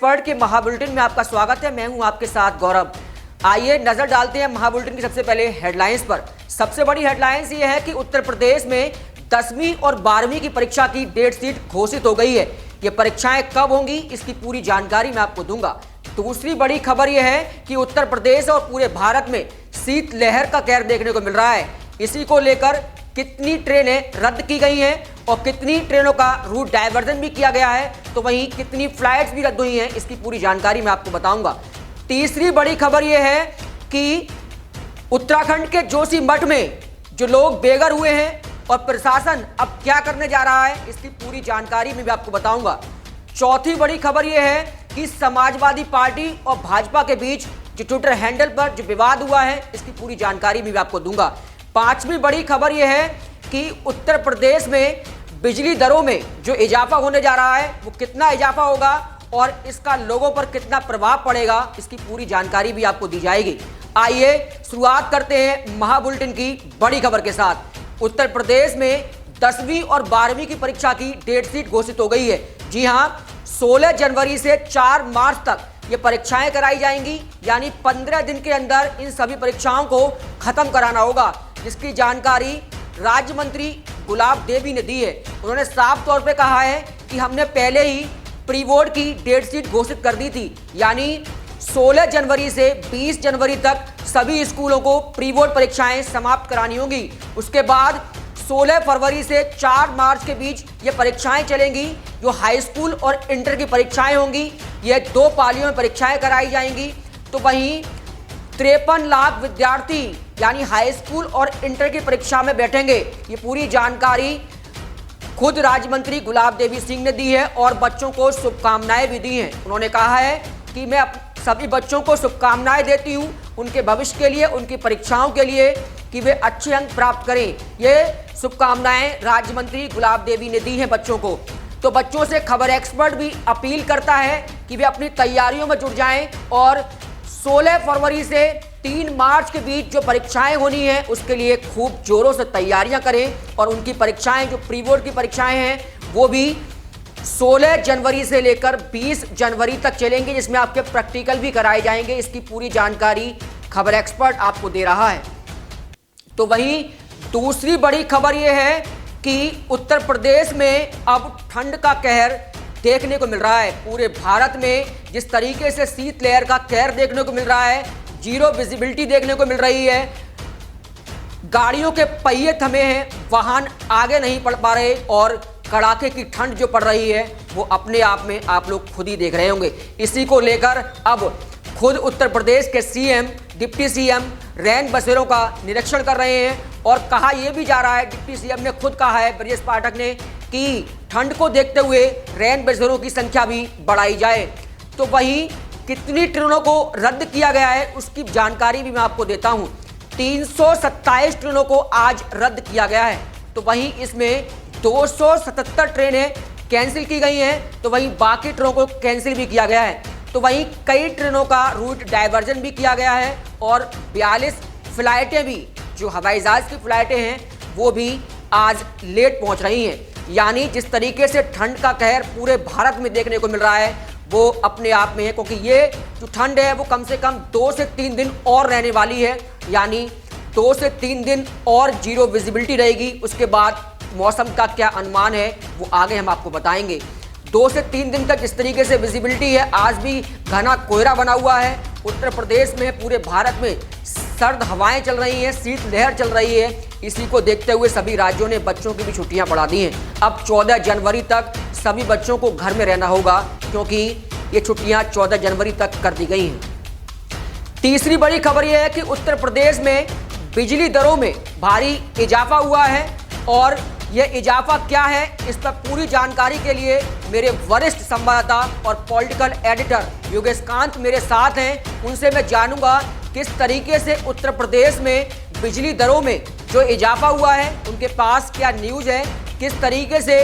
Expert के महाबुलेटिन में आपका स्वागत है। मैं हूं आपके साथ गौरव। आइए नजर डालते हैं महाबुलेटिन की सबसे पहले हेडलाइंस पर। सबसे बड़ी हेडलाइंस ये है कि उत्तर प्रदेश में 10वीं और 12वीं की परीक्षा की डेट शीट घोषित हो गई है। ये परीक्षाएं कब होंगी इसकी पूरी जानकारी मैं आपको दूंगा। दूसरी बड़ी खबर यह है कि उत्तर प्रदेश और पूरे भारत में शीतलहर का कहर देखने को मिल रहा है। इसी को लेकर कितनी ट्रेनें रद्द की गई हैं और कितनी ट्रेनों का रूट डायवर्जन भी किया गया है, तो वहीं कितनी फ्लाइट्स भी रद्द हुई हैं, इसकी पूरी जानकारी मैं आपको बताऊंगा। तीसरी बड़ी खबर यह है कि उत्तराखंड के जोशीमठ में जो लोग बेघर हुए हैं और प्रशासन अब क्या करने जा रहा है, इसकी पूरी जानकारी मैं भी आपको बताऊंगा। चौथी बड़ी खबर यह है कि समाजवादी पार्टी और भाजपा के बीच जो ट्विटर हैंडल पर जो विवाद हुआ है, इसकी पूरी जानकारी भी आपको दूंगा। पांचवी बड़ी खबर यह है कि उत्तर प्रदेश में बिजली दरों में जो इजाफा होने जा रहा है वो कितना इजाफा होगा और इसका लोगों पर कितना प्रभाव पड़ेगा, इसकी पूरी जानकारी भी आपको दी जाएगी। आइए शुरुआत करते हैं महाबुलेटिन की बड़ी खबर के साथ। उत्तर प्रदेश में 10वीं और 12वीं की परीक्षा की डेट शीट घोषित हो गई है। जी हां, 16 जनवरी से 4 मार्च तक ये परीक्षाएं कराई जाएंगी, यानी 15 दिन के अंदर इन सभी परीक्षाओं को खत्म कराना होगा, जिसकी जानकारी राज्य मंत्री गुलाब देवी ने दी है। उन्होंने साफ तौर पे कहा है कि हमने पहले ही प्री बोर्ड की डेट शीट घोषित कर दी थी, यानी 16 जनवरी से 20 जनवरी तक सभी स्कूलों को प्री बोर्ड परीक्षाएं समाप्त करानी होंगी। उसके बाद 16 फरवरी से 4 मार्च के बीच ये परीक्षाएं चलेंगी। जो हाई स्कूल और इंटर की परीक्षाएं होंगी, ये 2 पालियों में परीक्षाएं कराई जाएंगी। तो वहीं 53 लाख विद्यार्थी यानी हाई स्कूल और इंटर की परीक्षा में बैठेंगे। ये पूरी जानकारी खुद राज्य मंत्री गुलाब देवी सिंह ने दी है और बच्चों को शुभकामनाएं भी दी हैं। उन्होंने कहा है कि मैं सभी बच्चों को शुभकामनाएं देती हूं उनके भविष्य के लिए, उनकी परीक्षाओं के लिए, कि वे अच्छे अंक प्राप्त करें। ये शुभकामनाएं राज्य मंत्री गुलाब देवी ने दी हैं बच्चों को। तो बच्चों से खबर एक्सपर्ट भी अपील करता है कि वे अपनी तैयारियों में जुट जाएं और 16 फरवरी से 3 मार्च के बीच जो परीक्षाएं होनी है उसके लिए खूब जोरों से तैयारियां करें। और उनकी परीक्षाएं जो प्री बोर्ड की परीक्षाएं हैं वो भी 16 जनवरी से लेकर 20 जनवरी तक चलेंगे, जिसमें आपके प्रैक्टिकल भी कराए जाएंगे। इसकी पूरी जानकारी खबर एक्सपर्ट आपको दे रहा है। तो वहीं दूसरी बड़ी खबर यह है कि उत्तर प्रदेश में अब ठंड का कहर देखने को मिल रहा है। पूरे भारत में जिस तरीके से शीतलहर का कहर देखने को मिल रहा है, जीरो विजिबिलिटी देखने को मिल रही है, गाड़ियों के पहिए थमे हैं, वाहन आगे नहीं बढ़ पा रहे और कड़ाके की ठंड जो पड़ रही है वो अपने आप में आप लोग खुद ही देख रहे होंगे। इसी को लेकर अब खुद उत्तर प्रदेश के सीएम, डिप्टी सीएम रैन बसेरों का निरीक्षण कर रहे हैं और कहा यह भी जा रहा है, डिप्टी सीएम ने खुद कहा है, ब्रजेश पाठक ने, कि ठंड को देखते हुए रैन बसेरों की संख्या भी बढ़ाई जाए। तो वहीं कितनी ट्रेनों को रद्द किया गया है उसकी जानकारी भी मैं आपको देता हूं। 327 ट्रेनों को आज रद्द किया गया है। तो वहीं इसमें 277 ट्रेनें कैंसिल की गई हैं, तो वहीं बाकी ट्रेनों को कैंसिल भी किया गया है। तो वहीं कई ट्रेनों का रूट डायवर्जन भी किया गया है और 42 फ्लाइटें भी, जो हवाई जहाज की फ्लाइटें हैं, वो भी आज लेट पहुंच रही हैं। यानी जिस तरीके से ठंड का कहर पूरे भारत में देखने को मिल रहा है वो अपने आप में है, क्योंकि ये जो ठंड है वो कम से कम 2 से 3 दिन और रहने वाली है। यानी 2 से 3 दिन और जीरो विजिबिलिटी रहेगी। उसके बाद मौसम का क्या अनुमान है वो आगे हम आपको बताएंगे। 2 से 3 दिन तक इस तरीके से विजिबिलिटी है। आज भी घना कोहरा बना हुआ है उत्तर प्रदेश में। पूरे भारत में सर्द हवाएं चल रही हैं, शीतलहर चल रही है। इसी को देखते हुए सभी राज्यों ने बच्चों की भी छुट्टियां बढ़ा दी हैं। अब 14 जनवरी तक सभी बच्चों को घर में रहना होगा, क्योंकि ये छुट्टियां 14 जनवरी तक कर दी गई हैं। तीसरी बड़ी खबर यह है कि उत्तर प्रदेश में बिजली दरों में भारी इजाफा हुआ है और यह इजाफा क्या है, इस पर पूरी जानकारी के लिए मेरे वरिष्ठ संवाददाता और पॉलिटिकल एडिटर योगेश कांत मेरे साथ हैं। उनसे मैं जानूंगा किस तरीके से उत्तर प्रदेश में बिजली दरों में जो इजाफा हुआ है उनके पास क्या न्यूज़ है, किस तरीके से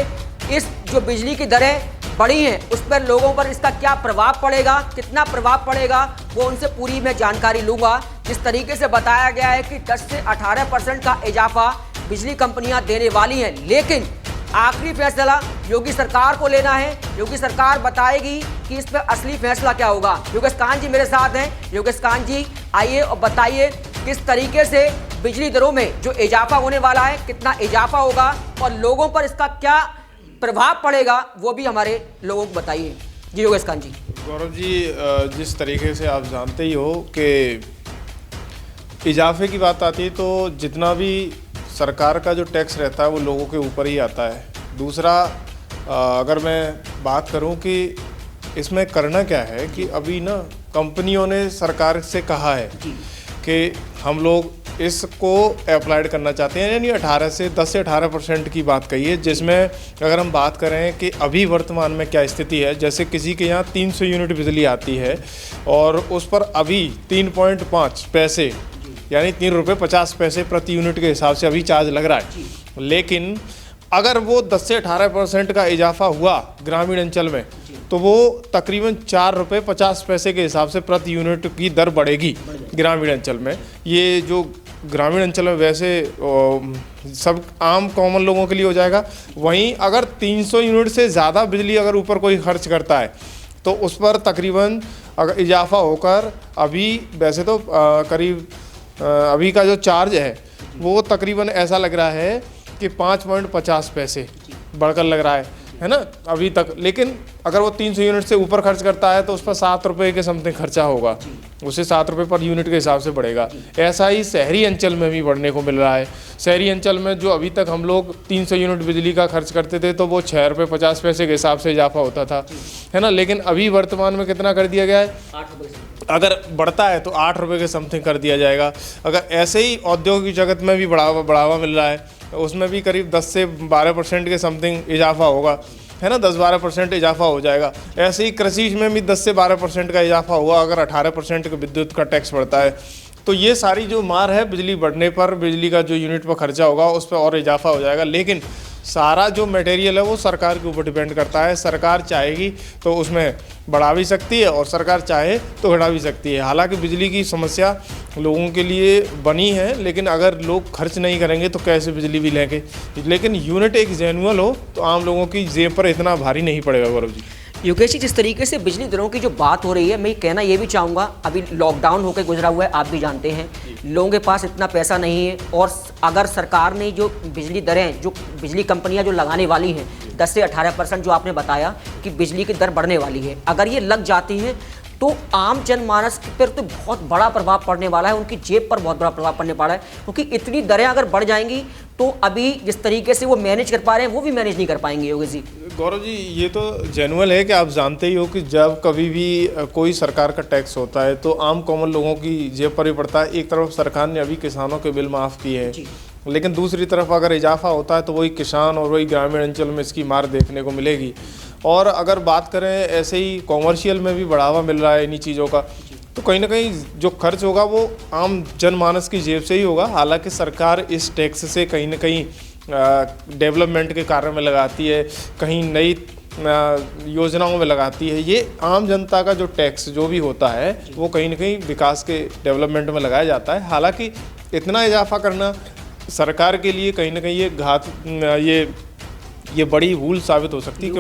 इस जो बिजली की दरें बढ़ी हैं उस पर लोगों पर इसका क्या प्रभाव पड़ेगा, कितना प्रभाव पड़ेगा, वो उनसे पूरी मैं जानकारी लूँगा। जिस तरीके से बताया गया है कि 10 से 18% का इजाफा बिजली कंपनियां देने वाली हैं, लेकिन आखिरी फैसला योगी सरकार को लेना है। योगी सरकार बताएगी कि इस पर असली फैसला क्या होगा। योगेश कांत जी मेरे साथ हैं। योगेश कांत जी, आइए और बताइए किस तरीके से बिजली दरों में जो इजाफा होने वाला है, कितना इजाफा होगा और लोगों पर इसका क्या प्रभाव पड़ेगा, वो भी हमारे लोगों को बताइए। जी योगेश कांत जी। गौरव जी, जिस तरीके से आप जानते ही हो कि इजाफे की बात आती है तो जितना भी सरकार का जो टैक्स रहता है वो लोगों के ऊपर ही आता है। दूसरा, अगर मैं बात करूं कि इसमें करना क्या है कि अभी ना कंपनियों ने सरकार से कहा है कि हम लोग इसको अप्लाइड करना चाहते हैं, यानी 10 से 18% की बात कही है, जिसमें अगर हम बात करें कि अभी वर्तमान में क्या स्थिति है, जैसे किसी के यहाँ 300 यूनिट बिजली आती है और उस पर अभी 3.5 पैसे यानी 3 रुपये 50 पैसे प्रति यूनिट के हिसाब से अभी चार्ज लग रहा है। लेकिन अगर वो 10 से 18% का इजाफा हुआ ग्रामीण अंचल में तो वो तकरीबन 4 रुपये 50 पैसे के हिसाब से प्रति यूनिट की दर बढ़ेगी ग्रामीण अंचल में। ये जो ग्रामीण अंचल में वैसे सब आम कॉमन लोगों के लिए हो जाएगा। वहीं अगर 300 यूनिट से ज़्यादा बिजली अगर ऊपर कोई खर्च करता है तो उस पर तकरीबन अगर इजाफा होकर अभी वैसे तो करीब अभी का जो चार्ज है वो तकरीबन ऐसा लग रहा है कि 5.50 पैसे बढ़कर लग रहा है ना अभी तक। लेकिन अगर वो 300 यूनिट से ऊपर खर्च करता है तो उस पर 7 रुपये के समथिंग खर्चा होगा, उसे 7 रुपये पर यूनिट के हिसाब से बढ़ेगा। ऐसा ही शहरी अंचल में भी बढ़ने को मिल रहा है। शहरी अंचल में जो अभी तक हम लोग 300 यूनिट बिजली का खर्च करते थे तो वो 6 रुपये 50 पैसे के हिसाब से इजाफा होता था, है ना। लेकिन अभी वर्तमान में कितना कर दिया गया है, 8 रुपये, अगर बढ़ता है तो 8 रुपये के समथिंग कर दिया जाएगा। अगर ऐसे ही औद्योगिक जगत में भी बढ़ावा मिल रहा है, उसमें भी करीब 10 से 12% के समथिंग इजाफा होगा, है ना, 10-12% इजाफा हो जाएगा। ऐसे ही कृषि में भी 10 से 12% का इजाफा हुआ अगर 18% का विद्युत का टैक्स बढ़ता है। तो ये सारी जो मार है बिजली बढ़ने पर, बिजली का जो यूनिट पर खर्चा होगा उस पर और इजाफा हो जाएगा। लेकिन सारा जो मटेरियल है वो सरकार के ऊपर डिपेंड करता है। सरकार चाहेगी तो उसमें बढ़ा भी सकती है और सरकार चाहे तो घटा भी सकती है। हालांकि बिजली की समस्या लोगों के लिए बनी है, लेकिन अगर लोग खर्च नहीं करेंगे तो कैसे बिजली भी लेंगे। लेकिन यूनिट एक जेन्युअल हो तो आम लोगों की जेब पर इतना भारी नहीं पड़ेगा। गौरव जी, योगेश जी, जिस तरीके से बिजली दरों की जो बात हो रही है, मैं कहना ये भी चाहूँगा, अभी लॉकडाउन होकर गुजरा हुआ है, आप भी जानते हैं, लोगों के पास इतना पैसा नहीं है। और अगर सरकार ने जो बिजली दरें, जो बिजली कंपनियां जो लगाने वाली हैं, 10 से 18% जो आपने बताया कि बिजली की दर बढ़ने वाली है, अगर ये लग जाती हैं तो आम जनमानस पर तो बहुत बड़ा प्रभाव पड़ने वाला है, उनकी जेब पर बहुत बड़ा प्रभाव पड़ने वाला है। क्योंकि इतनी दरें अगर बढ़ जाएंगी तो अभी जिस तरीके से वो मैनेज कर पा रहे हैं वो भी मैनेज नहीं कर पाएंगे। योगेश जी, गौरव जी, ये तो जेन्युइन है कि आप जानते ही हो कि जब कभी भी कोई सरकार का टैक्स होता है तो आम कॉमन लोगों की जेब पर ही पड़ता है। एक तरफ सरकार ने अभी किसानों के बिल माफ़ किए हैं, लेकिन दूसरी तरफ अगर इजाफा होता है तो वही किसान और वही ग्रामीण अंचल में इसकी मार देखने को मिलेगी। और अगर बात करें ऐसे ही कॉमर्शियल में भी बढ़ावा मिल रहा है इन्हीं चीज़ों का, तो कहीं ना कहीं जो खर्च होगा वो आम जनमानस की जेब से ही होगा। हालांकि सरकार इस टैक्स से कहीं ना कहीं डेवलपमेंट के कार्य में लगाती है, कहीं नई योजनाओं में लगाती है। ये आम जनता का जो टैक्स जो भी होता है वो कहीं ना कहीं विकास के डेवलपमेंट में लगाया जाता है। हालांकि इतना इजाफा करना सरकार के लिए कहीं ना कहीं ये बड़ी भूल साबित हो सकती है,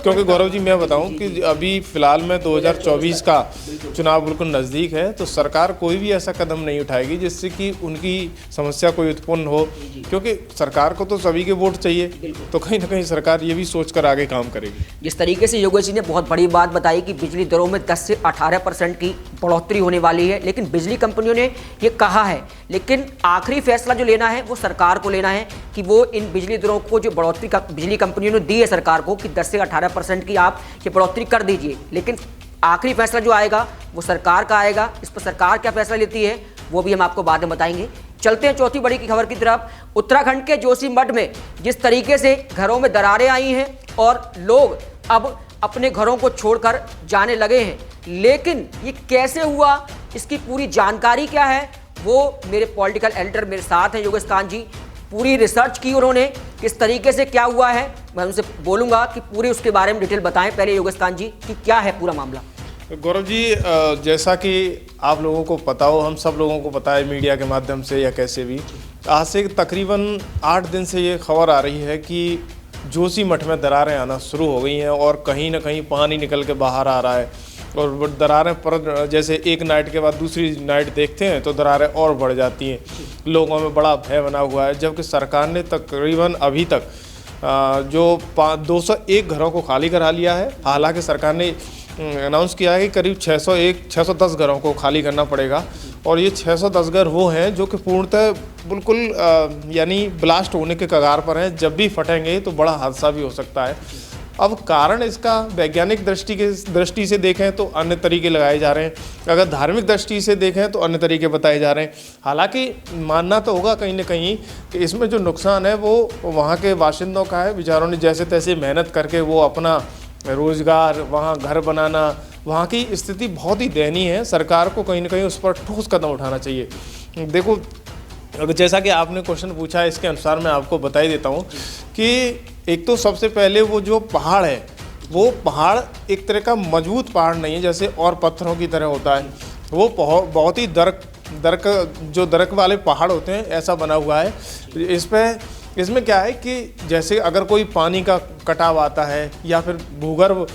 क्योंकि गौरव जी, मैं बताऊं कि अभी फ़िलहाल में 2024 का चुनाव बिल्कुल नज़दीक है, तो सरकार कोई भी ऐसा कदम नहीं उठाएगी जिससे कि उनकी समस्या कोई उत्पन्न हो, क्योंकि सरकार को तो सभी के वोट चाहिए। तो कहीं ना कहीं सरकार ये भी सोचकर आगे काम करेगी। जिस तरीके से योगेश जी ने बहुत बड़ी बात बताई कि बिजली दरों में 10 से 18% की बढ़ोतरी होने वाली है, लेकिन बिजली कंपनियों ने ये कहा है, लेकिन आखिरी फैसला जो लेना है वो सरकार को लेना है कि वो इन बिजली दरों को जो बढ़ोतरी का बिजली कंपनियों ने दी है सरकार को कि 10 से 18% की आप ये बढ़ोतरी कर दीजिए, लेकिन आखिरी फैसला जो आएगा वो सरकार का आएगा। इस पर सरकार क्या फैसला लेती है वो भी हम आपको बाद में बताएंगे। चलते हैं चौथी बड़ी की खबर की तरफ। उत्तराखंड के जोशीमठ में जिस तरीके से घरों में दरारें आई हैं और लोग अब अपने घरों को छोड़कर जाने लगे हैं, लेकिन ये कैसे हुआ, इसकी पूरी जानकारी क्या है, वो मेरे पॉलिटिकल एडिटर मेरे साथ हैं योगेश कांत जी। पूरी रिसर्च की उन्होंने, किस तरीके से क्या हुआ है, मैं उनसे बोलूंगा कि पूरे उसके बारे में डिटेल बताएं। पहले योगेश कांत जी कि क्या है पूरा मामला। गौरव जी, जैसा कि आप लोगों को पता हो, हम सब लोगों को पता है मीडिया के माध्यम से या कैसे भी, आज से तकरीबन 8 दिन से ये खबर आ रही है कि जोशी मठ में दरारें आना शुरू हो गई हैं और कहीं ना कहीं पानी निकल के बाहर आ रहा है और वो दरारें पर जैसे एक नाइट के बाद दूसरी नाइट देखते हैं तो दरारें और बढ़ जाती हैं। लोगों में बड़ा भय बना हुआ है, जबकि सरकार ने तकरीबन अभी तक जो 201 घरों को खाली करा लिया है। हालांकि सरकार ने अनाउंस किया है कि करीब 610 घरों को खाली करना पड़ेगा और ये 610 घर वो हैं जो कि पूर्णतः बिल्कुल यानी ब्लास्ट होने के कगार पर हैं। जब भी फटेंगे तो बड़ा हादसा भी हो सकता है। अब कारण इसका वैज्ञानिक दृष्टि से देखें तो अन्य तरीके लगाए जा रहे हैं, अगर धार्मिक दृष्टि से देखें तो अन्य तरीके बताए जा रहे हैं। हालांकि मानना तो होगा कहीं ना कहीं कि इसमें जो नुकसान है वो वहाँ के बाशिंदों का है। बेचारों ने जैसे तैसे मेहनत करके वो अपना रोज़गार, वहाँ घर बनाना, वहाँ की स्थिति बहुत ही दयनीय है। सरकार को कहीं ना कहीं उस पर ठोस कदम उठाना चाहिए। देखो, अगर जैसा कि आपने क्वेश्चन पूछा है इसके अनुसार मैं आपको बता ही देता हूँ कि एक तो सबसे पहले वो जो पहाड़ है वो पहाड़ एक तरह का मजबूत पहाड़ नहीं है जैसे और पत्थरों की तरह होता है। वो बहुत ही दरक वाले पहाड़ होते हैं, ऐसा बना हुआ है। इसमें क्या है कि जैसे अगर कोई पानी का कटाव आता है या फिर भूगर्भ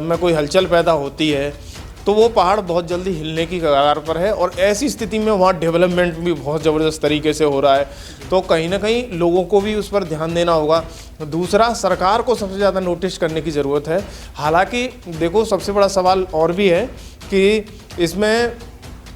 में कोई हलचल पैदा होती है तो वो पहाड़ बहुत जल्दी हिलने की कगार पर है और ऐसी स्थिति में वहाँ डेवलपमेंट भी बहुत ज़बरदस्त तरीके से हो रहा है। तो कहीं ना कहीं लोगों को भी उस पर ध्यान देना होगा। दूसरा, सरकार को सबसे ज़्यादा नोटिस करने की ज़रूरत है। हालांकि देखो, सबसे बड़ा सवाल और भी है कि इसमें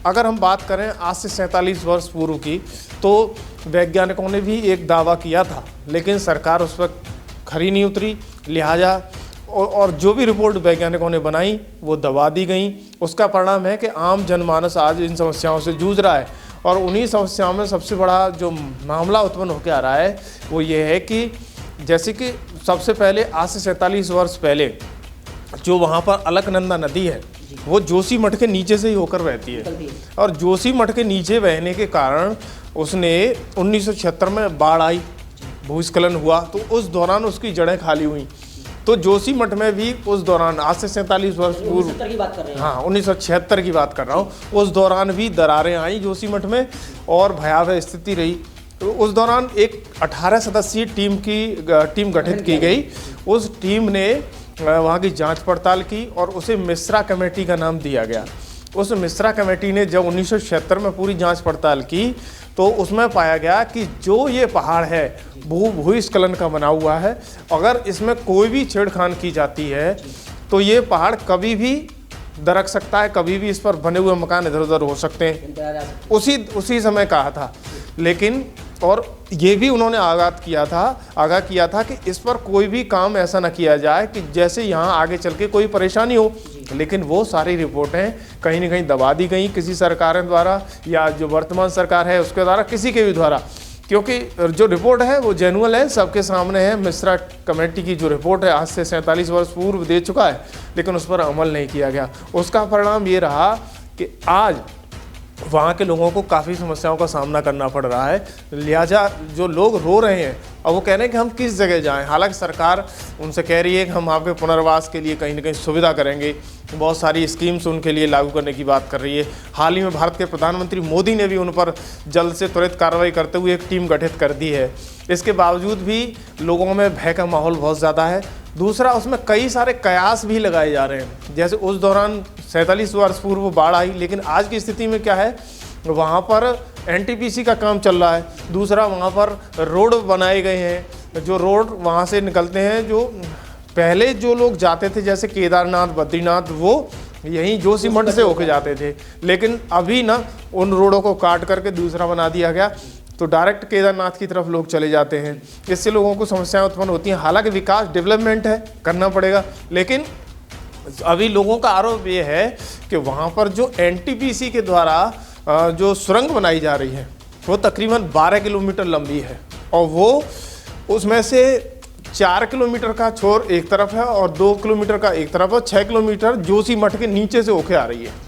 अगर हम बात करें आज से 47 वर्ष पूर्व की, तो वैज्ञानिकों ने भी एक दावा किया था लेकिन सरकार उस पर खरी नहीं उतरी। लिहाजा और जो भी रिपोर्ट वैज्ञानिकों ने बनाई वो दबा दी गई। उसका परिणाम है कि आम जनमानस आज इन समस्याओं से जूझ रहा है और उन्हीं समस्याओं में सबसे बड़ा जो मामला उत्पन्न होकर आ रहा है वो ये है कि जैसे कि सबसे पहले आज से 47 वर्ष पहले जो वहाँ पर अलकनंदा नदी है वो जोशी मठ के नीचे से ही होकर बहती है और जोशी मठ के नीचे बहने के कारण उसने 1976 में बाढ़ आई, भूस्खलन हुआ, तो उस दौरान उसकी जड़ें खाली हुई। तो जोशी मठ में भी उस दौरान आज से 47 वर्ष पूर्व की बात कर रहे हैं, हाँ 1976 की बात कर रहा हूँ, उस दौरान भी दरारें आई जोशी मठ में और भयावह स्थिति रही। तो उस दौरान एक 18 सदस्यीय टीम गठित की गई। उस टीम ने वहाँ की जांच पड़ताल की और उसे मिश्रा कमेटी का नाम दिया गया। उस मिश्रा कमेटी ने जब 1976 में पूरी जांच पड़ताल की तो उसमें पाया गया कि जो ये पहाड़ है भूस्खलन का बना हुआ है। अगर इसमें कोई भी छेड़खानी की जाती है तो ये पहाड़ कभी भी दरक सकता है, कभी भी इस पर बने हुए मकान इधर उधर हो सकते हैं। उसी समय कहा था। लेकिन और ये भी उन्होंने आगाह किया था कि इस पर कोई भी काम ऐसा ना किया जाए कि जैसे यहाँ आगे चल के कोई परेशानी हो। लेकिन वो सारी रिपोर्टें कहीं ना कहीं दबा दी गई किसी सरकारों द्वारा या जो वर्तमान सरकार है उसके द्वारा, किसी के भी द्वारा, क्योंकि जो रिपोर्ट है वो जेन्युइन है, सबके सामने है। मिश्रा कमेटी की जो रिपोर्ट है आज से 47 वर्ष पूर्व दे चुका है लेकिन उस पर अमल नहीं किया गया। उसका परिणाम ये रहा कि आज वहाँ के लोगों को काफ़ी समस्याओं का सामना करना पड़ रहा है। लिहाजा जो लोग रो रहे हैं और वो कह रहे हैं कि हम किस जगह जाएं। हालांकि सरकार उनसे कह रही है कि हम आपके पुनर्वास के लिए कहीं ना कहीं सुविधा करेंगे, बहुत सारी स्कीम्स उनके लिए लागू करने की बात कर रही है। हाल ही में भारत के प्रधानमंत्री मोदी ने भी उन पर जल्द से त्वरित कार्रवाई करते हुए एक टीम गठित कर दी है। इसके बावजूद भी लोगों में भय का माहौल बहुत ज़्यादा है। दूसरा, उसमें कई सारे कयास भी लगाए जा रहे हैं। जैसे उस दौरान 47 वर्ष पूर्व बाढ़ आई, लेकिन आज की स्थिति में क्या है, वहाँ पर एनटीपीसी का काम चल रहा है। दूसरा, वहाँ पर रोड बनाए गए हैं। जो रोड वहाँ से निकलते हैं, जो पहले जो लोग जाते थे जैसे केदारनाथ, बद्रीनाथ, वो यहीं जोशी मठ से होके जाते थे। लेकिन अभी ना उन रोडों को काट करके दूसरा बना दिया गया तो डायरेक्ट केदारनाथ की तरफ लोग चले जाते हैं। इससे लोगों को समस्याएं उत्पन्न होती हैं। हालांकि विकास, डेवलपमेंट है, करना पड़ेगा, लेकिन अभी लोगों का आरोप ये है कि वहाँ पर जो एनटीपीसी के द्वारा जो सुरंग बनाई जा रही है वो तकरीबन 12 किलोमीटर लंबी है और वो उसमें से 4 किलोमीटर का छोर एक तरफ है और 2 किलोमीटर का एक तरफ है। 6 किलोमीटर जोशी मठ के नीचे से होके आ रही है।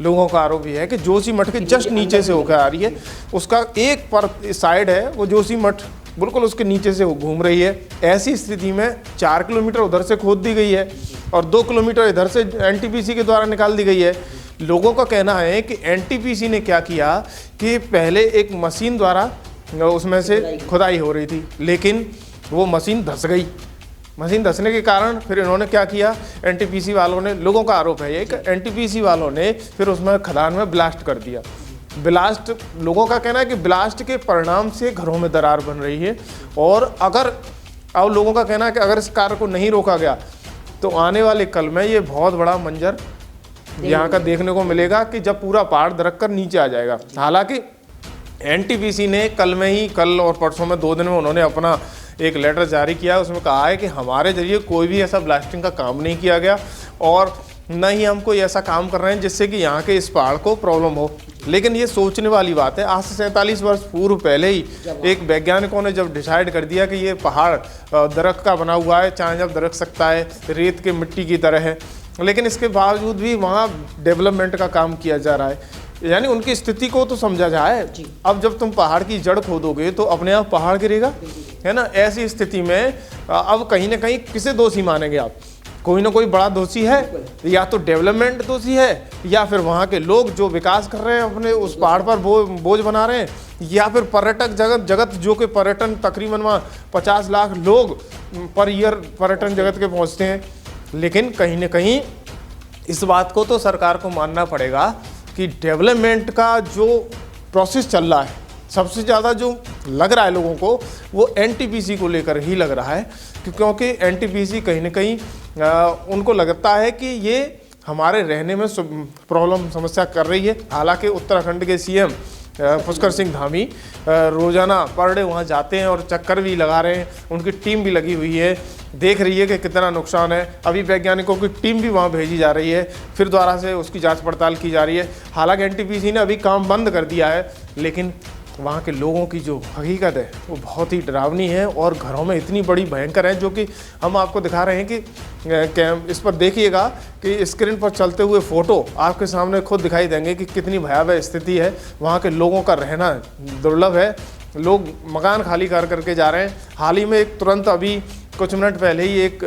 लोगों का आरोप यह है कि जोशी मठ के जस्ट नीचे से होकर आ रही है। उसका एक पर साइड है वो जोशी मठ बिल्कुल उसके नीचे से घूम रही है। ऐसी स्थिति में 4 किलोमीटर उधर से खोद दी गई है और 2 किलोमीटर इधर से एनटीपीसी के द्वारा निकाल दी गई है। लोगों का कहना है कि एनटीपीसी ने क्या किया कि पहले एक मशीन द्वारा उसमें से खुदाई हो रही थी, लेकिन वो मशीन धंस गई। मशीन धंसने के कारण फिर इन्होंने क्या किया, एनटीपीसी वालों ने, लोगों का आरोप है ये कि एनटीपीसी वालों ने फिर उसमें खदान में ब्लास्ट कर दिया। ब्लास्ट, लोगों का कहना है कि ब्लास्ट के परिणाम से घरों में दरार बन रही है। और अगर, अब लोगों का कहना है कि अगर इस कार्य को नहीं रोका गया तो आने वाले कल में ये बहुत बड़ा मंजर यहाँ का देखने को मिलेगा कि जब पूरा पहाड़ दरक कर नीचे आ जाएगा। हालांकि एनटीपीसी ने कल और परसों में 2 दिन में उन्होंने अपना एक लेटर जारी किया, उसमें कहा है कि हमारे जरिए कोई भी ऐसा ब्लास्टिंग का काम नहीं किया गया और न ही हम कोई ऐसा काम कर रहे हैं जिससे कि यहाँ के इस पहाड़ को प्रॉब्लम हो। लेकिन ये सोचने वाली बात है, आज से 47 वर्ष पूर्व पहले ही एक वैज्ञानिकों ने जब डिसाइड कर दिया कि ये पहाड़ दरख्त का बना हुआ है, चाहे जब दरक सकता है, रेत के मिट्टी की तरह है, लेकिन इसके बावजूद भी वहाँ डेवलपमेंट का काम किया जा रहा है। यानी उनकी स्थिति को तो समझा जाए। अब जब तुम पहाड़ की जड़ खोदोगे तो अपने आप पहाड़ गिरेगा, है ना। ऐसी स्थिति में अब कहीं ना कहीं किसे दोषी मानेंगे आप? कोई ना कोई बड़ा दोषी है, या तो डेवलपमेंट दोषी है, या फिर वहाँ के लोग जो विकास कर रहे हैं अपने उस पहाड़ पर बोझ बना रहे हैं, या फिर पर्यटक जगत जो कि पर्यटन तकरीबन वहाँ 50 लाख लोग पर ईयर पर्यटन जगत के पहुँचते हैं। लेकिन कहीं ना कहीं इस बात को तो सरकार को मानना पड़ेगा कि डेवलपमेंट का जो प्रोसेस चल रहा है, सबसे ज़्यादा जो लग रहा है लोगों को वो एनटीपीसी को लेकर ही लग रहा है, क्योंकि एनटीपीसी कहीं ना कहीं उनको लगता है कि ये हमारे रहने में प्रॉब्लम समस्या कर रही है। हालांकि उत्तराखंड के सीएम पुष्कर सिंह धामी रोज़ाना पर डे वहाँ जाते हैं और चक्कर भी लगा रहे हैं, उनकी टीम भी लगी हुई है, देख रही है कि कितना नुकसान है। अभी वैज्ञानिकों की टीम भी वहाँ भेजी जा रही है, फिर दोबारा से उसकी जांच पड़ताल की जा रही है। हालांकि एनटीपीसी ने अभी काम बंद कर दिया है, लेकिन वहाँ के लोगों की जो हकीकत है वो बहुत ही डरावनी है और घरों में इतनी बड़ी भयंकर है, जो कि हम आपको दिखा रहे हैं कि इस पर देखिएगा कि स्क्रीन पर चलते हुए फ़ोटो आपके सामने खुद दिखाई देंगे कि कितनी भयावह स्थिति है। वहाँ के लोगों का रहना दुर्लभ है, लोग मकान खाली करके जा रहे हैं। हाल ही में तुरंत अभी कुछ मिनट पहले ही एक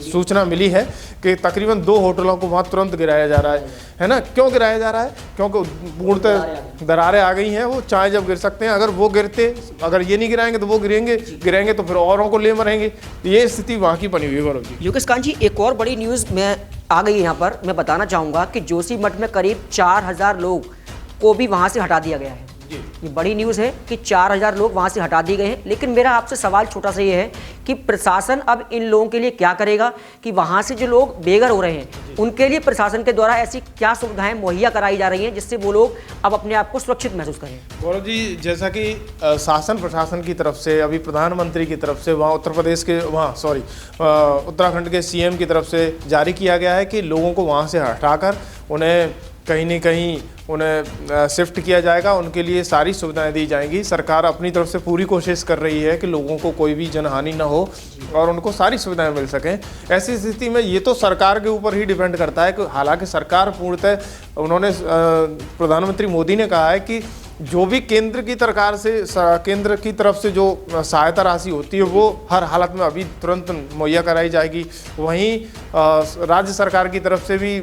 सूचना मिली है कि तकरीबन 2 होटलों को वहाँ तुरंत गिराया जा रहा है ना। क्यों गिराया जा रहा है? क्योंकि पूर्णतः दरारें आ गई हैं, वो चाहे जब गिर सकते हैं। अगर ये नहीं गिराएंगे तो वो गिरेंगे तो फिर औरों को ले मरेंगे। ये स्थिति वहाँ की बनी हुई है। गौरव जी, योगेश कांत जी, एक और बड़ी न्यूज़ में आ गई है यहाँ पर। मैं बताना चाहूँगा कि जोशीमठ में करीब 4000 लोग को भी वहाँ से हटा दिया गया है। ये बड़ी न्यूज़ है कि 4000 लोग वहाँ से हटा दिए गए हैं। लेकिन मेरा आपसे सवाल छोटा सा ये है कि प्रशासन अब इन लोगों के लिए क्या करेगा कि वहाँ से जो लोग बेघर हो रहे हैं उनके लिए प्रशासन के द्वारा ऐसी क्या सुविधाएं मुहैया कराई जा रही हैं जिससे वो लोग अब अपने आप को सुरक्षित महसूस करें? गौरव जी, जैसा कि शासन प्रशासन की तरफ से, अभी प्रधानमंत्री की तरफ से, वहाँ उत्तराखंड के सीएम की तरफ से जारी किया गया है कि लोगों को वहाँ से हटाकर उन्हें कहीं न कहीं शिफ्ट किया जाएगा, उनके लिए सारी सुविधाएं दी जाएंगी। सरकार अपनी तरफ से पूरी कोशिश कर रही है कि लोगों को कोई भी जनहानि ना हो और उनको सारी सुविधाएं मिल सकें। ऐसी स्थिति में ये तो सरकार के ऊपर ही डिपेंड करता है कि हालांकि सरकार पूर्णतः, उन्होंने प्रधानमंत्री मोदी ने कहा है कि जो भी केंद्र की तरफ से जो सहायता राशि होती है वो हर हालत में अभी तुरंत मुहैया कराई जाएगी। वहीं राज्य सरकार की तरफ से भी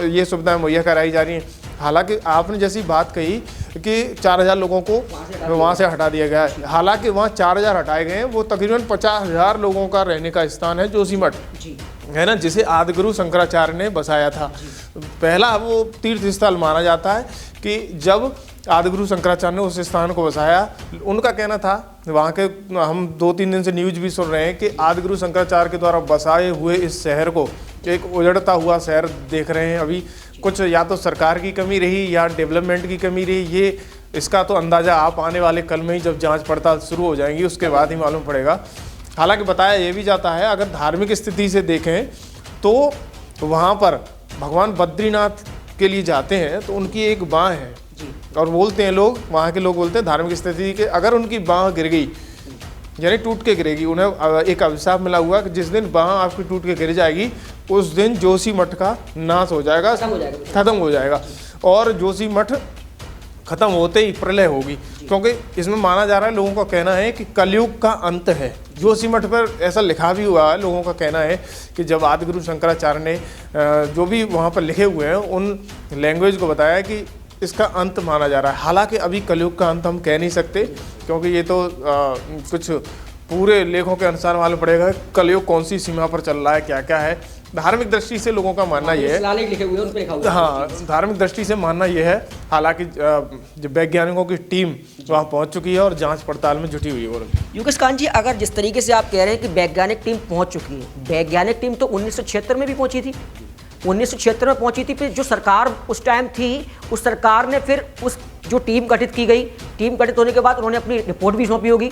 ये सुविधाएं मुहैया कराई जा रही हैं। हालांकि आपने जैसी बात कही कि 4000 लोगों को वहाँ से हटा दिया गया है, हालांकि वहाँ 4000 हटाए गए हैं, वो तकरीबन 50,000 लोगों का रहने का स्थान है जोशीमठ, है ना, जिसे आदिगुरु शंकराचार्य ने बसाया था। पहला वो तीर्थ स्थल माना जाता है कि जब आदिगुरु शंकराचार्य ने उस स्थान को बसाया, उनका कहना था, वहाँ के हम 2-3 दिन से न्यूज भी सुन रहे हैं कि आदिगुरु शंकराचार्य के द्वारा बसाए हुए इस शहर को एक उजड़ता हुआ शहर देख रहे हैं। अभी कुछ या तो सरकार की कमी रही या डेवलपमेंट की कमी रही, ये इसका तो अंदाज़ा आप आने वाले कल में ही जब जांच पड़ताल शुरू हो जाएंगी उसके बाद ही मालूम पड़ेगा। हालांकि बताया ये भी जाता है, अगर धार्मिक स्थिति से देखें तो वहाँ पर भगवान बद्रीनाथ के लिए जाते हैं तो उनकी एक बाँह है, और बोलते हैं लोग, वहाँ के लोग बोलते हैं धार्मिक स्थिति के, अगर उनकी बाँह गिर गई यानी टूट के गिरेगी, उन्हें एक अभिशाप मिला हुआ कि जिस दिन बाँह आपकी टूट के गिर जाएगी उस दिन जोशीमठ का नाश हो जाएगा, खत्म हो जाएगा। और जोशीमठ खत्म होते ही प्रलय होगी, क्योंकि इसमें माना जा रहा है, लोगों का कहना है कि कलयुग का अंत है। जोशीमठ पर ऐसा लिखा भी हुआ है, लोगों का कहना है कि जब आदिगुरु शंकराचार्य ने जो भी वहाँ पर लिखे हुए हैं उन लैंग्वेज को बताया कि इसका अंत माना जा रहा है। हालांकि अभी कलयुग का अंत हम कह नहीं सकते, क्योंकि ये तो कुछ पूरे लेखों के अनुसार मालूम पड़ेगा कलयुग कौन सी सीमा पर चल रहा है, क्या क्या है। धार्मिक दृष्टि से लोगों का मानना यह है, लिखे हुए हैं उन पे लिखा हुआ है। हाँ, धार्मिक दृष्टि से मानना यह है। हालांकि जो वैज्ञानिकों की टीम वहाँ पहुँच चुकी है और जांच पड़ताल में जुटी हुई है। योगेश कांत जी, अगर जिस तरीके से आप कह रहे हैं कि वैज्ञानिक टीम पहुंच चुकी है, वैज्ञानिक टीम तो 1976 में भी पहुंची थी, 1976 में पहुंची थी। फिर जो सरकार उस टाइम थी, उस सरकार ने फिर उस जो टीम गठित की गई, टीम गठित होने के बाद उन्होंने अपनी रिपोर्ट भी सौंपी होगी,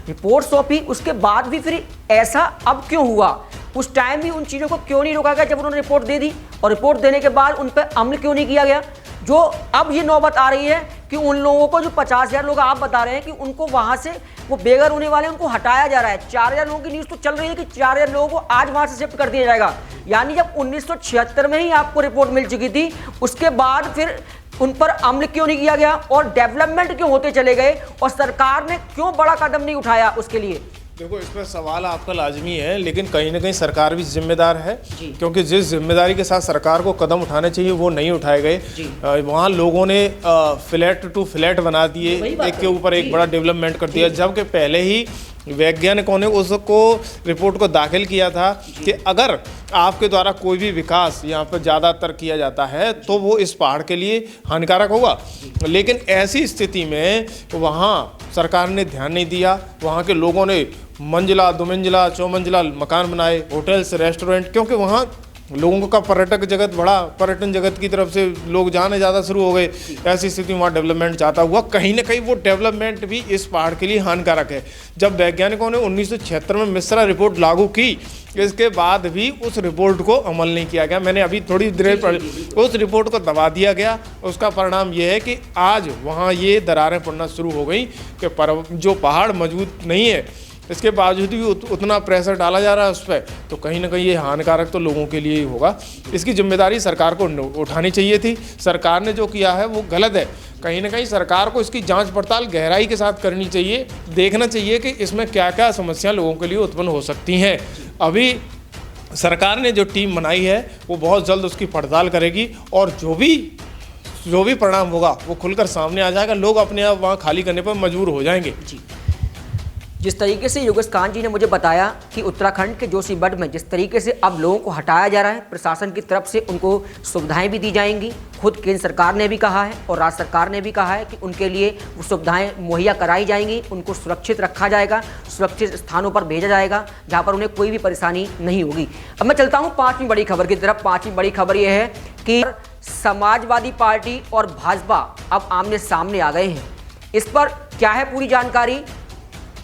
रिपोर्ट सौंपी, उसके बाद भी फिर ऐसा अब क्यों हुआ? उस टाइम भी उन चीज़ों को क्यों नहीं रोका गया जब उन्होंने रिपोर्ट दे दी, और रिपोर्ट देने के बाद उन पर अमल क्यों नहीं किया गया? जो अब ये नौबत आ रही है कि उन लोगों को, जो 50,000 लोग आप बता रहे हैं कि उनको वहां से वो बेघर होने वाले, उनको हटाया जा रहा है। 4,000 लोगों की न्यूज़ तो चल रही है कि 4,000 लोगों को आज वहां से शिफ्ट कर दिया जाएगा। यानी जब 1976 में ही आपको रिपोर्ट मिल चुकी थी, उसके बाद फिर उन पर अमल क्यों नहीं किया गया और डेवलपमेंट क्यों होते चले गए, और सरकार ने क्यों बड़ा कदम नहीं उठाया उसके लिए? देखो, इस पर सवाल आपका लाजमी है, लेकिन कहीं ना कहीं सरकार भी जिम्मेदार है, क्योंकि जिस जिम्मेदारी के साथ सरकार को कदम उठाने चाहिए वो नहीं उठाए गए। वहाँ लोगों ने फ्लैट टू फ्लैट बना दिए, एक के ऊपर एक बड़ा डेवलपमेंट कर दिया, जबकि पहले ही वैज्ञानिकों ने उसको रिपोर्ट को दाखिल किया था कि अगर आपके द्वारा कोई भी विकास यहाँ पर ज़्यादातर किया जाता है तो वो इस पहाड़ के लिए हानिकारक होगा। लेकिन ऐसी स्थिति में वहाँ सरकार ने ध्यान नहीं दिया। वहाँ के लोगों ने मंजिला, दुमंजिला, चौमंजिला मकान बनाए, होटल्स, रेस्टोरेंट, क्योंकि वहाँ लोगों का पर्यटक जगत बढ़ा, पर्यटन जगत की तरफ से लोग जाने ज़्यादा शुरू हो गए। ऐसी स्थिति में वहाँ डेवलपमेंट चाहता हुआ कहीं ना कहीं वो डेवलपमेंट भी इस पहाड़ के लिए हानिकारक है। जब वैज्ञानिकों ने 1976 में मिश्रा रिपोर्ट लागू की, इसके बाद भी उस रिपोर्ट को अमल नहीं किया गया। मैंने अभी थोड़ी देर पहले उस रिपोर्ट को दबा दिया गया। उसका परिणाम ये है कि आज वहाँ ये दरारें पड़ना शुरू हो गई कि जो पहाड़ मजबूत नहीं है, इसके बावजूद भी उतना प्रेशर डाला जा रहा है उस पर, तो कहीं ना कहीं ये हानिकारक तो लोगों के लिए ही होगा। इसकी जिम्मेदारी सरकार को उठानी चाहिए थी। सरकार ने जो किया है वो गलत है। कहीं ना कहीं सरकार को इसकी जांच पड़ताल गहराई के साथ करनी चाहिए, देखना चाहिए कि इसमें क्या क्या समस्या लोगों के लिए उत्पन्न हो सकती हैं। अभी सरकार ने जो टीम बनाई है वो बहुत जल्द उसकी पड़ताल करेगी, और जो भी परिणाम होगा वो खुलकर सामने आ जाएगा। लोग अपने आप वहाँ खाली करने पर मजबूर हो जाएंगे। जिस तरीके से योगेश कांत जी ने मुझे बताया कि उत्तराखंड के जोशीमठ में जिस तरीके से अब लोगों को हटाया जा रहा है, प्रशासन की तरफ से उनको सुविधाएं भी दी जाएंगी। खुद केंद्र सरकार ने भी कहा है और राज्य सरकार ने भी कहा है कि उनके लिए वो सुविधाएं मुहैया कराई जाएंगी, उनको सुरक्षित रखा जाएगा, सुरक्षित स्थानों पर भेजा जाएगा जहाँ पर उन्हें कोई भी परेशानी नहीं होगी। अब मैं चलता हूँ 5वीं बड़ी खबर की तरफ। 5वीं बड़ी खबर यह है कि समाजवादी पार्टी और भाजपा अब आमने सामने आ गए हैं। इस पर क्या है पूरी जानकारी,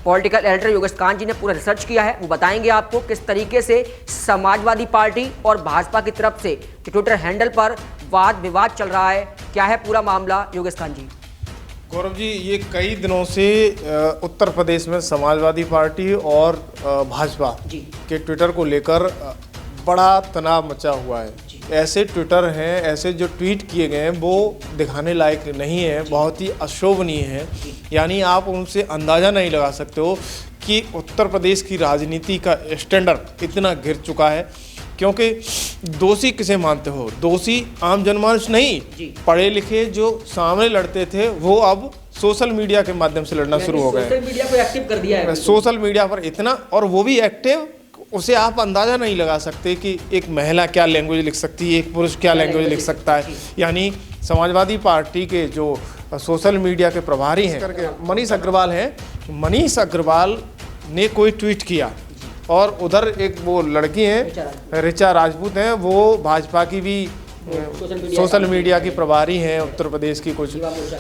पॉलिटिकल एडिटर योगेश कांत जी ने पूरा रिसर्च किया है, वो बताएंगे आपको किस तरीके से समाजवादी पार्टी और भाजपा की तरफ से ट्विटर हैंडल पर वाद विवाद चल रहा है। क्या है पूरा मामला योगेश कांत जी? गौरव जी, ये कई दिनों से उत्तर प्रदेश में समाजवादी पार्टी और भाजपा के ट्विटर को लेकर बड़ा तनाव मचा हुआ है। ऐसे ट्विटर हैं, ऐसे जो ट्वीट किए गए हैं वो दिखाने लायक नहीं है, बहुत ही अशोभनीय है। यानी आप उनसे अंदाज़ा नहीं लगा सकते हो कि उत्तर प्रदेश की राजनीति का स्टैंडर्ड इतना गिर चुका है। क्योंकि दोषी किसे मानते हो? दोषी आम जनमानस नहीं, पढ़े लिखे जो सामने लड़ते थे वो अब सोशल मीडिया के माध्यम से लड़ना शुरू हो गए। सोशल मीडिया को एक्टिव कर दिया है। सोशल मीडिया पर इतना, और वो भी एक्टिव, उसे आप अंदाज़ा नहीं लगा सकते कि एक महिला क्या लैंग्वेज लिख सकती है, एक पुरुष क्या लैंग्वेज लिख सकता है। यानी समाजवादी पार्टी के जो सोशल मीडिया के प्रभारी हैं करके मनीष अग्रवाल हैं, मनीष अग्रवाल ने कोई ट्वीट किया, और उधर एक वो लड़की हैं ऋचा राजपूत हैं, वो भाजपा की भी सोशल मीडिया की प्रभारी हैं उत्तर प्रदेश की कुछ,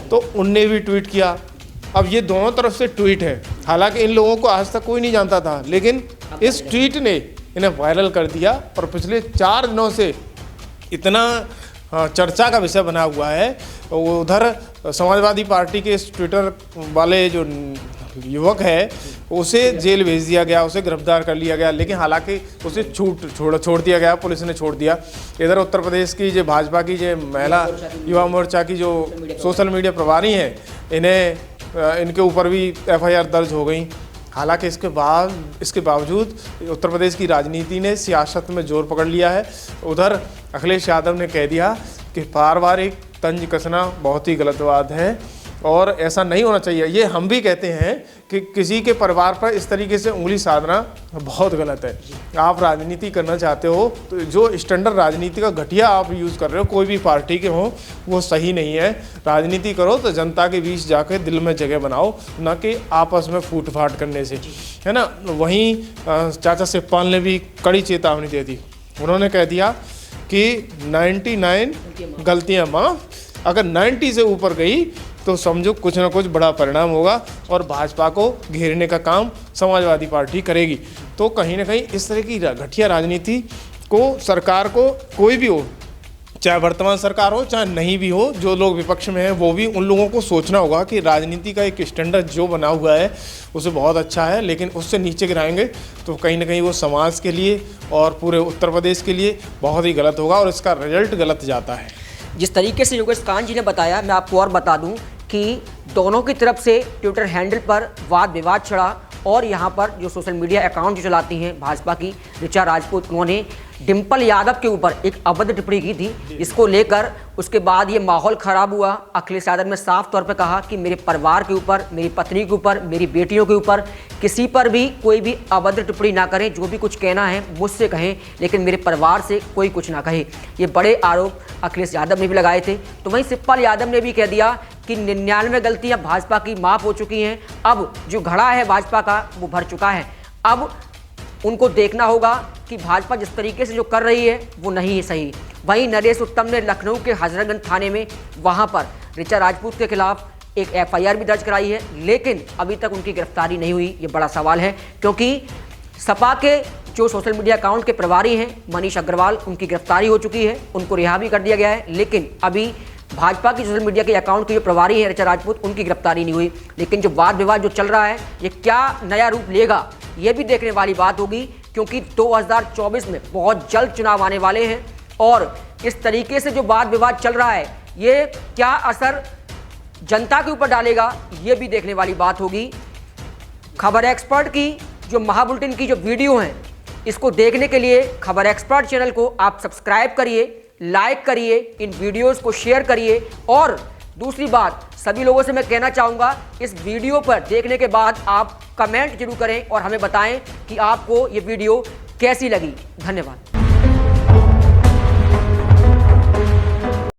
तो उनने भी ट्वीट किया। अब ये दोनों तरफ से ट्वीट है, हालांकि इन लोगों को आज तक कोई नहीं जानता था, लेकिन इस ट्वीट ने इन्हें वायरल कर दिया और पिछले 4 दिनों से इतना चर्चा का विषय बना हुआ है। उधर समाजवादी पार्टी के इस ट्विटर वाले जो युवक है उसे जेल भेज दिया गया, उसे गिरफ्तार कर लिया गया, लेकिन हालांकि उसे छोड़ दिया गया, पुलिस ने छोड़ दिया। इधर उत्तर प्रदेश की जो भाजपा की जो महिला युवा मोर्चा की जो सोशल मीडिया प्रभारी हैं, इनके ऊपर भी FIR दर्ज हो गई। हालांकि इसके बावजूद उत्तर प्रदेश की राजनीति ने सियासत में जोर पकड़ लिया है। उधर अखिलेश यादव ने कह दिया कि पारिवारिक तंज कसना बहुत ही गलत बात है। और ऐसा नहीं होना चाहिए। ये हम भी कहते हैं कि किसी के परिवार पर इस तरीके से उंगली साधना बहुत गलत है। आप राजनीति करना चाहते हो तो जो स्टैंडर्ड राजनीति का घटिया आप यूज़ कर रहे हो, कोई भी पार्टी के हो, वो सही नहीं है। राजनीति करो तो जनता के बीच जाकर दिल में जगह बनाओ, ना कि आपस में फूट फाट करने से, है ना। वहीं चाचा शिवपाल ने भी कड़ी चेतावनी दे दी। उन्होंने कह दिया कि 99 गलतियाँ माफ़, अगर 90 से ऊपर गई तो समझो कुछ ना कुछ बड़ा परिणाम होगा और भाजपा को घेरने का काम समाजवादी पार्टी करेगी। तो कहीं ना कहीं इस तरह की घटिया राजनीति को सरकार को, कोई भी हो, चाहे वर्तमान सरकार हो चाहे नहीं भी हो, जो लोग विपक्ष में हैं वो भी, उन लोगों को सोचना होगा कि राजनीति का एक स्टैंडर्ड जो बना हुआ है उसे बहुत अच्छा है, लेकिन उससे नीचे गिराएंगे तो कहीं ना कहीं वो समाज के लिए और पूरे उत्तर प्रदेश के लिए बहुत ही गलत होगा और इसका रिजल्ट गलत जाता है। जिस तरीके से योगेश कांत जी ने बताया, मैं आपको और बता दूं कि दोनों की तरफ से ट्विटर हैंडल पर वाद विवाद चढ़ा और यहाँ पर जो सोशल मीडिया अकाउंट जो चलाती हैं भाजपा की ऋचा राजपूत, उन्होंने डिम्पल यादव के ऊपर एक अभद्र टिप्पणी की थी। इसको लेकर उसके बाद ये माहौल ख़राब हुआ। अखिलेश यादव ने साफ तौर पर कहा कि मेरे परिवार के ऊपर, मेरी पत्नी के ऊपर, मेरी बेटियों के ऊपर किसी पर भी कोई भी अभद्र टिप्पणी ना करें, जो भी कुछ कहना है मुझसे कहें, लेकिन मेरे परिवार से कोई कुछ ना कहे। ये बड़े आरोप अखिलेश यादव ने भी लगाए थे। तो वहीं शिवपाल यादव ने भी कह दिया कि 99 गलतियां भाजपा की माफ़ हो चुकी हैं, अब जो घड़ा है भाजपा का वो भर चुका है। अब उनको देखना होगा कि भाजपा जिस तरीके से जो कर रही है वो नहीं है सही। वहीं नरेश उत्तम ने लखनऊ के हजरतगंज थाने में वहां पर ऋचा राजपूत के खिलाफ एक FIR भी दर्ज कराई है, लेकिन अभी तक उनकी गिरफ्तारी नहीं हुई। ये बड़ा सवाल है, क्योंकि सपा के जो सोशल मीडिया अकाउंट के प्रभारी हैं मनीष अग्रवाल, उनकी गिरफ्तारी हो चुकी है, उनको रिहा भी कर दिया गया है, लेकिन अभी भाजपा की सोशल मीडिया के अकाउंट के जो प्रभारी हैं ऋचा राजपूत, उनकी गिरफ्तारी नहीं हुई। लेकिन जो वाद विवाद जो चल रहा है ये क्या नया रूप लेगा, ये भी देखने वाली बात होगी, क्योंकि 2024 में बहुत जल्द चुनाव आने वाले हैं और इस तरीके से जो वाद विवाद चल रहा है ये क्या असर जनता के ऊपर डालेगा, ये भी देखने वाली बात होगी। खबर एक्सपर्ट की जो महाबुलेटिन की जो वीडियो हैं, इसको देखने के लिए खबर एक्सपर्ट चैनल को आप सब्सक्राइब करिए, लाइक करिए, इन वीडियोस को शेयर करिए। और दूसरी बात, सभी लोगों से मैं कहना चाहूँगा, इस वीडियो पर देखने के बाद आप कमेंट जरूर करें और हमें बताएं कि आपको ये वीडियो कैसी लगी। धन्यवाद।